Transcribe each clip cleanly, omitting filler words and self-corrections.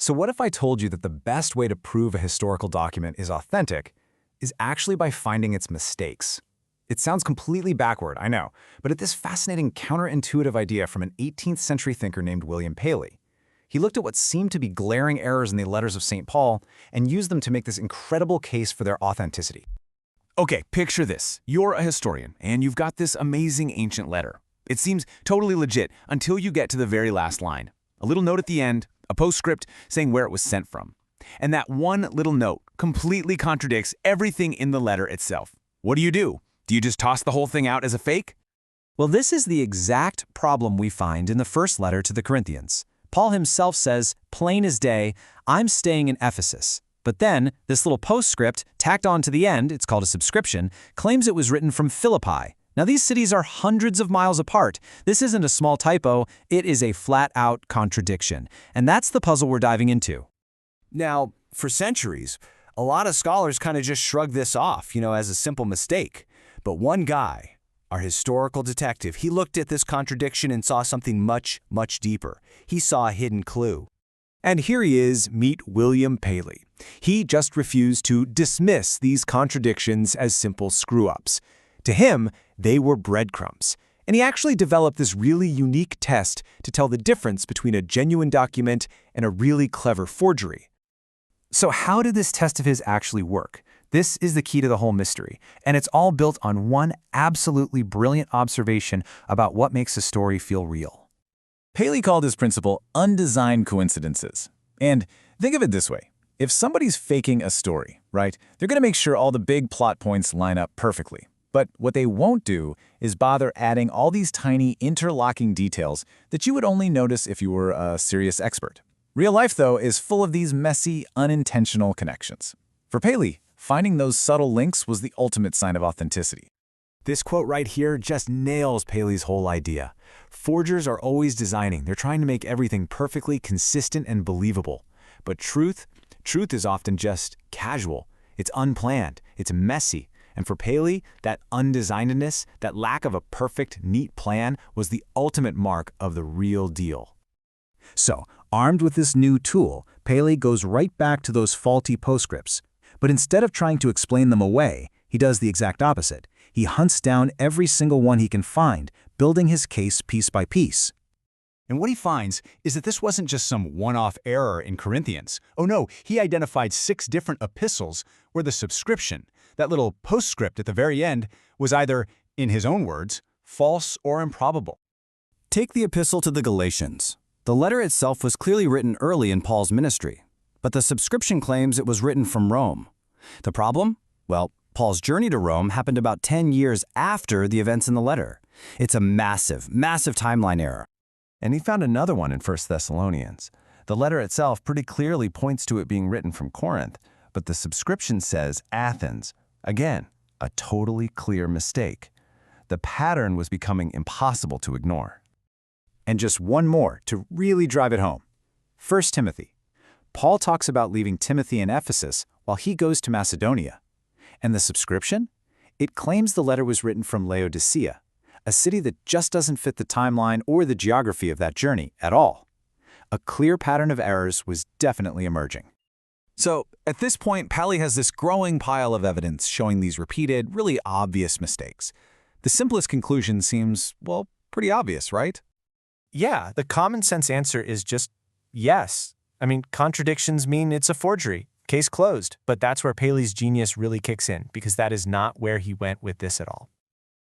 So what if I told you that the best way to prove a historical document is authentic is actually by finding its mistakes? It sounds completely backward, I know, but it's this fascinating counterintuitive idea from an 18th century thinker named William Paley. He looked at what seemed to be glaring errors in the letters of St. Paul and used them to make this incredible case for their authenticity. Okay, picture this. You're a historian, and you've got this amazing ancient letter. It seems totally legit until you get to the very last line. A little note at the end, a postscript saying where it was sent from. And that one little note completely contradicts everything in the letter itself. What do? Do you just toss the whole thing out as a fake? Well, this is the exact problem we find in the first letter to the Corinthians. Paul himself says, plain as day, I'm staying in Ephesus. But then, this little postscript, tacked on to the end, it's called a subscription, claims it was written from Philippi. Now, these cities are hundreds of miles apart. This isn't a small typo, it is a flat-out contradiction. And that's the puzzle we're diving into. Now, for centuries, a lot of scholars kind of just shrug this off, as a simple mistake. But one guy, our historical detective, he looked at this contradiction and saw something much, much deeper. He saw a hidden clue. And here he is, meet William Paley. He just refused to dismiss these contradictions as simple screw-ups. To him, they were breadcrumbs. And he actually developed this really unique test to tell the difference between a genuine document and a really clever forgery. So how did this test of his actually work? This is the key to the whole mystery, and it's all built on one absolutely brilliant observation about what makes a story feel real. Paley called his principle undesigned coincidences. And think of it this way. If somebody's faking a story, right, they're going to make sure all the big plot points line up perfectly. But what they won't do is bother adding all these tiny interlocking details that you would only notice if you were a serious expert. Real life, though, is full of these messy, unintentional connections. For Paley, finding those subtle links was the ultimate sign of authenticity. This quote right here just nails Paley's whole idea. Forgers are always designing. They're trying to make everything perfectly consistent and believable. But truth is often just casual. It's unplanned. It's messy. And for Paley, that undesignedness, that lack of a perfect, neat plan, was the ultimate mark of the real deal. So, armed with this new tool, Paley goes right back to those faulty postscripts. But instead of trying to explain them away, he does the exact opposite. He hunts down every single one he can find, building his case piece by piece. And what he finds is that this wasn't just some one-off error in Corinthians. Oh no, he identified 6 different epistles where the subscription, that little postscript at the very end, was either, in his own words, false or improbable. Take the epistle to the Galatians. The letter itself was clearly written early in Paul's ministry, but the subscription claims it was written from Rome. The problem? Well, Paul's journey to Rome happened about 10 years after the events in the letter. It's a massive, massive timeline error. And he found another one in 1 Thessalonians. The letter itself pretty clearly points to it being written from Corinth, but the subscription says Athens. Again, a totally clear mistake. The pattern was becoming impossible to ignore. And just one more to really drive it home. 1 Timothy. Paul talks about leaving Timothy in Ephesus while he goes to Macedonia. And the subscription? It claims the letter was written from Laodicea, a city that just doesn't fit the timeline or the geography of that journey at all. A clear pattern of errors was definitely emerging. So, at this point, Paley has this growing pile of evidence showing these repeated, really obvious mistakes. The simplest conclusion seems, well, pretty obvious, right? Yeah, the common sense answer is just yes. I mean, contradictions mean it's a forgery. Case closed. But that's where Paley's genius really kicks in, because that is not where he went with this at all.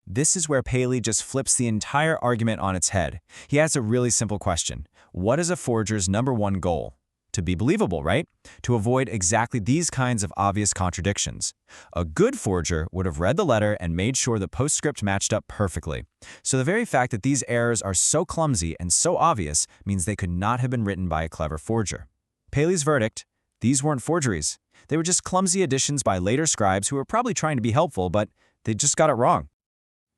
This is where Paley just flips the entire argument on its head. He asks a really simple question. What is a forger's #1 goal? To be believable, right? To avoid exactly these kinds of obvious contradictions. A good forger would have read the letter and made sure the postscript matched up perfectly. So the very fact that these errors are so clumsy and so obvious means they could not have been written by a clever forger. Paley's verdict: these weren't forgeries. They were just clumsy additions by later scribes who were probably trying to be helpful, but they just got it wrong.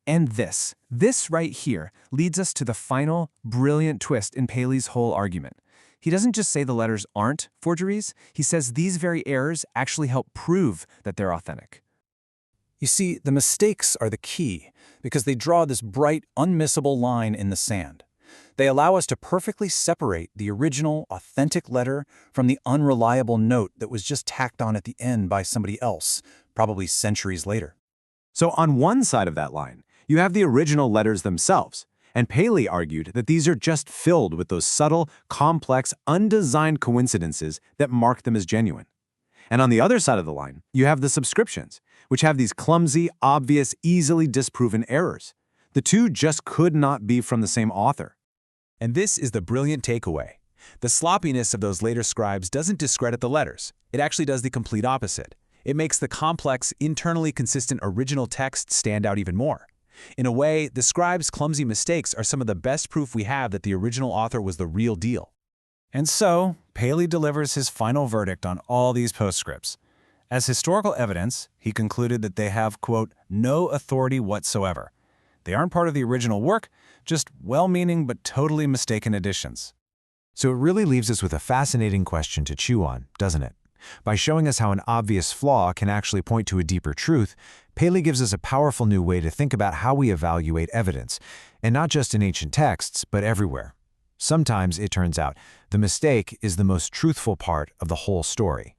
And this right here leads us to the final, brilliant twist in Paley's whole argument. He doesn't just say the letters aren't forgeries, he says these very errors actually help prove that they're authentic. You see, the mistakes are the key, because they draw this bright, unmissable line in the sand. They allow us to perfectly separate the original, authentic letter from the unreliable note that was just tacked on at the end by somebody else, probably centuries later. So on one side of that line, you have the original letters themselves, and Paley argued that these are just filled with those subtle, complex, undesigned coincidences that mark them as genuine. And on the other side of the line, you have the subscriptions, which have these clumsy, obvious, easily disproven errors. The two just could not be from the same author. And this is the brilliant takeaway. The sloppiness of those later scribes doesn't discredit the letters. It actually does the complete opposite. It makes the complex, internally consistent original text stand out even more. In a way, the scribes' clumsy mistakes are some of the best proof we have that the original author was the real deal. And so, Paley delivers his final verdict on all these postscripts. As historical evidence, he concluded that they have, quote, no authority whatsoever. They aren't part of the original work, just well-meaning but totally mistaken additions. So it really leaves us with a fascinating question to chew on, doesn't it? By showing us how an obvious flaw can actually point to a deeper truth, Paley gives us a powerful new way to think about how we evaluate evidence, and not just in ancient texts, but everywhere. Sometimes, it turns out, the mistake is the most truthful part of the whole story.